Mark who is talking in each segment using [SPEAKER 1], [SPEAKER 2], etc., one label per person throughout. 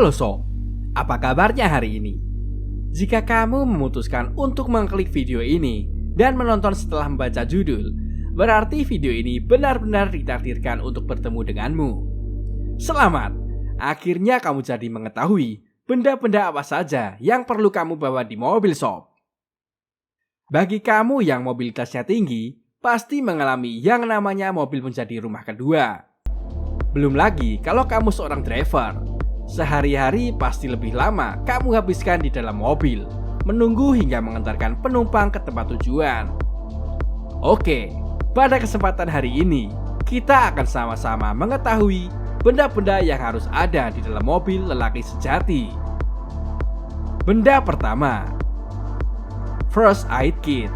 [SPEAKER 1] Halo sob, apa kabarnya hari ini? Jika kamu memutuskan untuk mengklik video ini dan menonton setelah membaca judul, berarti video ini benar-benar ditakdirkan untuk bertemu denganmu. Selamat, akhirnya kamu jadi mengetahui benda-benda apa saja yang perlu kamu bawa di mobil sob. Bagi kamu yang mobilitasnya tinggi, pasti mengalami yang namanya mobil menjadi rumah kedua. Belum lagi kalau kamu seorang driver. Sehari-hari pasti lebih lama kamu habiskan di dalam mobil, menunggu hingga mengantarkan penumpang ke tempat tujuan. Oke, pada kesempatan hari ini, kita akan sama-sama mengetahui benda-benda yang harus ada di dalam mobil lelaki sejati. Benda pertama, First Aid Kit.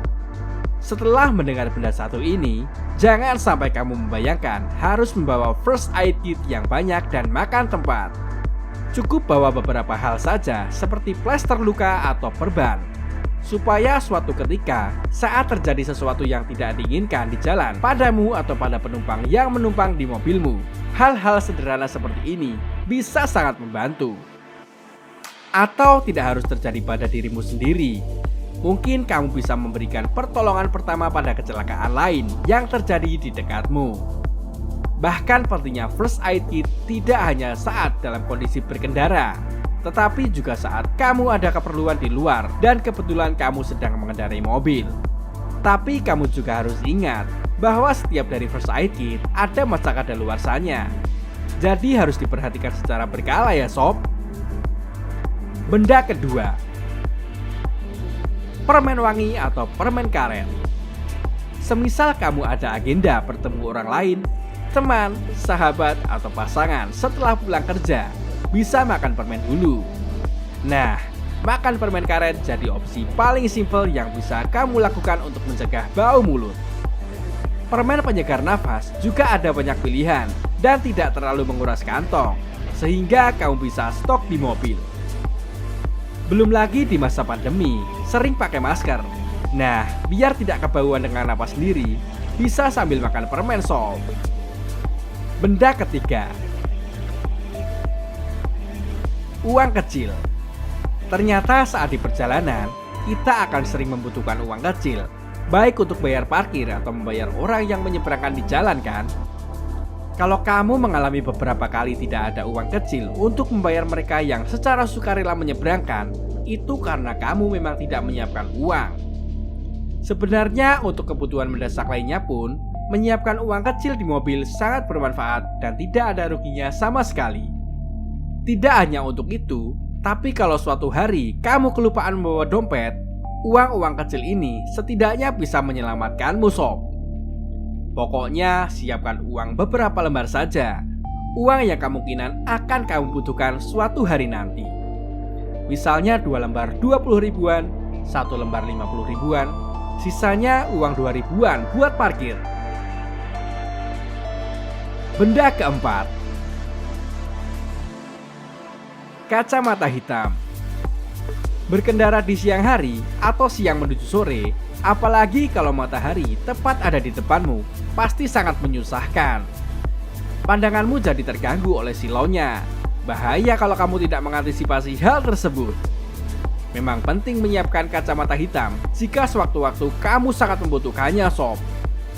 [SPEAKER 1] Setelah mendengar benda satu ini, jangan sampai kamu membayangkan harus membawa First Aid Kit yang banyak dan makan tempat. Cukup bawa beberapa hal saja seperti plester luka atau perban, supaya suatu ketika saat terjadi sesuatu yang tidak diinginkan di jalan padamu atau pada penumpang yang menumpang di mobilmu, hal-hal sederhana seperti ini bisa sangat membantu. Atau tidak harus terjadi pada dirimu sendiri. Mungkin kamu bisa memberikan pertolongan pertama pada kecelakaan lain yang terjadi di dekatmu. Bahkan pentingnya First Aid Kit tidak hanya saat dalam kondisi berkendara, tetapi juga saat kamu ada keperluan di luar dan kebetulan kamu sedang mengendarai mobil. Tapi kamu juga harus ingat bahwa setiap dari First Aid Kit ada masa kadaluarsanya. Jadi harus diperhatikan secara berkala ya sob. Benda kedua, permen wangi atau permen karet. Semisal kamu ada agenda bertemu orang lain, teman, sahabat, atau pasangan setelah pulang kerja, bisa makan permen dulu. Nah, makan permen karet jadi opsi paling simpel yang bisa kamu lakukan untuk mencegah bau mulut. Permen penyegar nafas juga ada banyak pilihan dan tidak terlalu menguras kantong, sehingga kamu bisa stok di mobil. Belum lagi di masa pandemi, sering pakai masker. Nah, biar tidak kebauan dengan napas sendiri, bisa sambil makan permen sob. Benda ketiga, uang kecil. Ternyata saat di perjalanan, kita akan sering membutuhkan uang kecil, baik untuk bayar parkir atau membayar orang yang menyeberangkan di jalan kan? Kalau kamu mengalami beberapa kali tidak ada uang kecil untuk membayar mereka yang secara sukarela menyeberangkan, itu karena kamu memang tidak menyiapkan uang. Sebenarnya untuk kebutuhan mendesak lainnya pun, menyiapkan uang kecil di mobil sangat bermanfaat dan tidak ada ruginya sama sekali. Tidak hanya untuk itu, tapi kalau suatu hari kamu kelupaan membawa dompet, uang-uang kecil ini setidaknya bisa menyelamatkanmu sob. Pokoknya siapkan uang beberapa lembar saja, uang yang kemungkinan akan kamu butuhkan suatu hari nanti. Misalnya 2 lembar 20 ribuan, 1 lembar 50 ribuan, sisanya uang 2 ribuan buat parkir. Benda keempat, kacamata hitam. Berkendara di siang hari atau siang menuju sore, apalagi kalau matahari tepat ada di depanmu, pasti sangat menyusahkan. Pandanganmu jadi terganggu oleh silaunya. Bahaya kalau kamu tidak mengantisipasi hal tersebut. Memang penting menyiapkan kacamata hitam jika sewaktu-waktu kamu sangat membutuhkannya sob.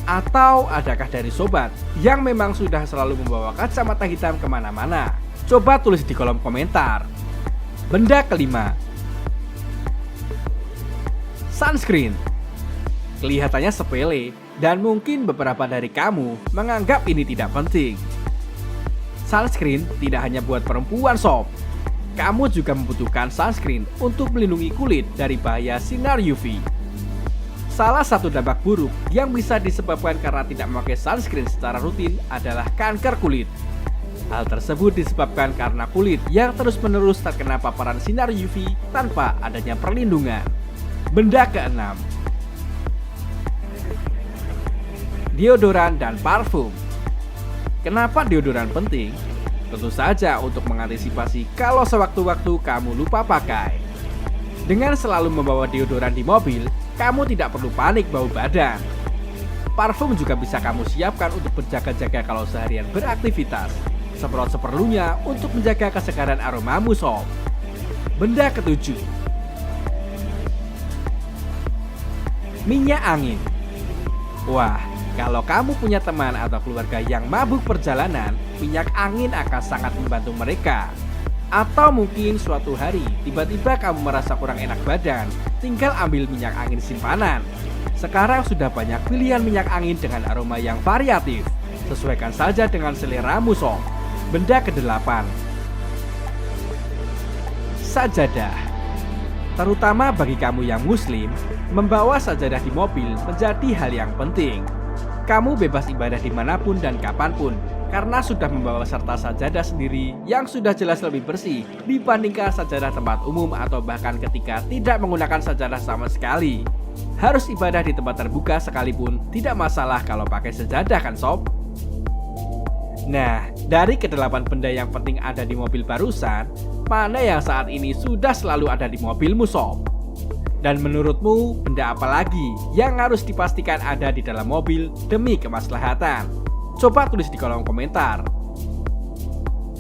[SPEAKER 1] Atau adakah dari sobat yang memang sudah selalu membawa kacamata hitam kemana-mana? Coba tulis di kolom komentar. Benda kelima, sunscreen. Kelihatannya sepele dan mungkin beberapa dari kamu menganggap ini tidak penting. Sunscreen tidak hanya buat perempuan sob. Kamu juga membutuhkan sunscreen untuk melindungi kulit dari bahaya sinar UV. Salah satu dampak buruk yang bisa disebabkan karena tidak memakai sunscreen secara rutin adalah kanker kulit. Hal tersebut disebabkan karena kulit yang terus-menerus terkena paparan sinar UV tanpa adanya perlindungan. Benda keenam, deodoran dan parfum. Kenapa deodoran penting? Tentu saja untuk mengantisipasi kalau sewaktu-waktu kamu lupa pakai. Dengan selalu membawa deodoran di mobil, kamu tidak perlu panik bau badan. Parfum juga bisa kamu siapkan untuk berjaga-jaga kalau seharian beraktivitas. semprot seperlunya untuk menjaga kesegaran aromamu sob. Benda ketujuh, minyak angin. Wah, kalau kamu punya teman atau keluarga yang mabuk perjalanan, minyak angin akan sangat membantu mereka. Atau mungkin suatu hari tiba-tiba kamu merasa kurang enak badan, tinggal ambil minyak angin simpanan. Sekarang sudah banyak pilihan minyak angin dengan aroma yang variatif. Sesuaikan saja dengan seleramu sob. Benda kedelapan, sajadah. Terutama bagi kamu yang muslim, membawa sajadah di mobil menjadi hal yang penting. Kamu bebas ibadah dimanapun dan kapanpun, karena sudah membawa serta sajadah sendiri yang sudah jelas lebih bersih dibandingkan sajadah tempat umum atau bahkan ketika tidak menggunakan sajadah sama sekali. Harus ibadah di tempat terbuka sekalipun tidak masalah kalau pakai sajadah kan sob? Nah, dari kedelapan benda yang penting ada di mobil barusan, mana yang saat ini sudah selalu ada di mobilmu sob? Dan menurutmu, benda apa lagi yang harus dipastikan ada di dalam mobil demi kemaslahatan? Coba tulis di kolom komentar.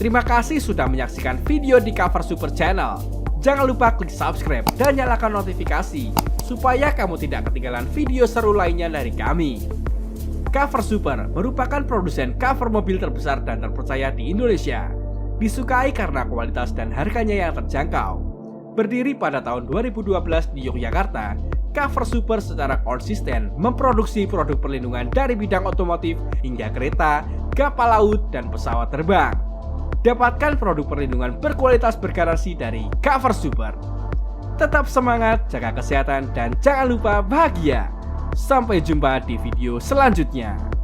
[SPEAKER 1] Terima kasih sudah menyaksikan video di Cover Super Channel. Jangan lupa klik subscribe dan nyalakan notifikasi supaya kamu tidak ketinggalan video seru lainnya dari kami. Cover Super merupakan produsen cover mobil terbesar dan terpercaya di Indonesia. Disukai karena kualitas dan harganya yang terjangkau. Berdiri pada tahun 2012 di Yogyakarta, Cover Super secara konsisten memproduksi produk perlindungan dari bidang otomotif hingga kereta, kapal laut, dan pesawat terbang. Dapatkan produk perlindungan berkualitas bergaransi dari Cover Super. Tetap semangat, jaga kesehatan, dan jangan lupa bahagia. Sampai jumpa di video selanjutnya.